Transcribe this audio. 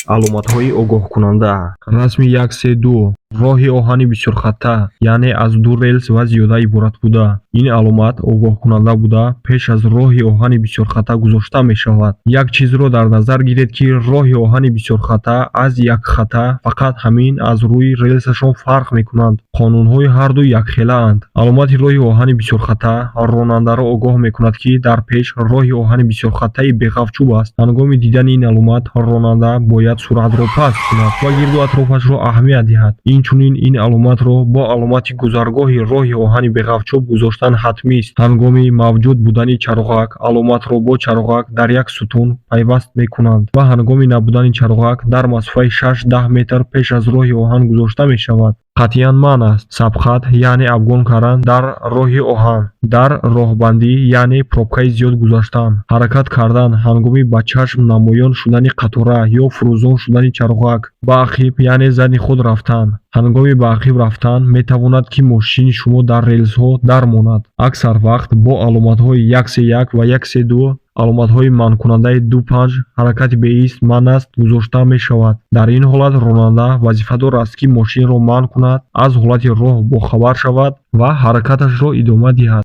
аломатҳои огоҳкунанда. Расми 132 роҳи оҳани бисёрхатта, яъне аз ду релс ва зиёда иборат буда. Ин аломат огоҳкунанда буда, пеш аз роҳи оҳани бисёрхатта гузошта мешавад. Як чизро дар назар гиред, ки роҳи оҳани бисёрхатта аз якхатта фақат ҳамин аз рӯи релсашон фарқ мекунанд. қонунҳои ҳарду якхелаанд. Аломати роҳи оҳани бисёрхатта ронандаро огоҳ мекунад, ки дар пеш роҳи оҳани бисёрхаттаи беғавчӯб аст. ҳангоми дидани ин аломат ронанда бояд суръатро паст кунад ва гирду атрофашро аҳамият диҳад. Инчунин ин аломатро бо аломати гузаргоҳи роҳи оҳани беғавчӯб гузоштан ҳатмист. ҳангоми мавҷуд будани чароғак аломатро бо чароғак дар як сутун пайваст мекунанд ва ҳангоми набудани чароғак дар масофаи 6-10 метр пеш аз роҳи оҳан гузошта мешавад. қатъиян маън аст сабқат яъне афгон кардан дар роҳи оҳан, дар роҳбандӣ яъне пробкаи зиёд гузаштан, ҳаракат кардан ҳангоми ба чашм намоён шудани қатора ё фурӯзон шудани чароғак, ба ақиб яъне зади худ рафтан. ҳангоми ба ақиб рафтан метавонад ки мошини шумо дар релсҳо дармонад. аксар вақт бо аломатҳои 131 ва 132 аломатҳои манъкунандаи 25 ҳаракати беист манъ аст гузошта мешавад. дар ин ҳолат ронанда вазифадор аст ки мошинро манъ кунад, аз ҳолати роҳ бохабар шавад ва ҳаракаташро идома диҳад.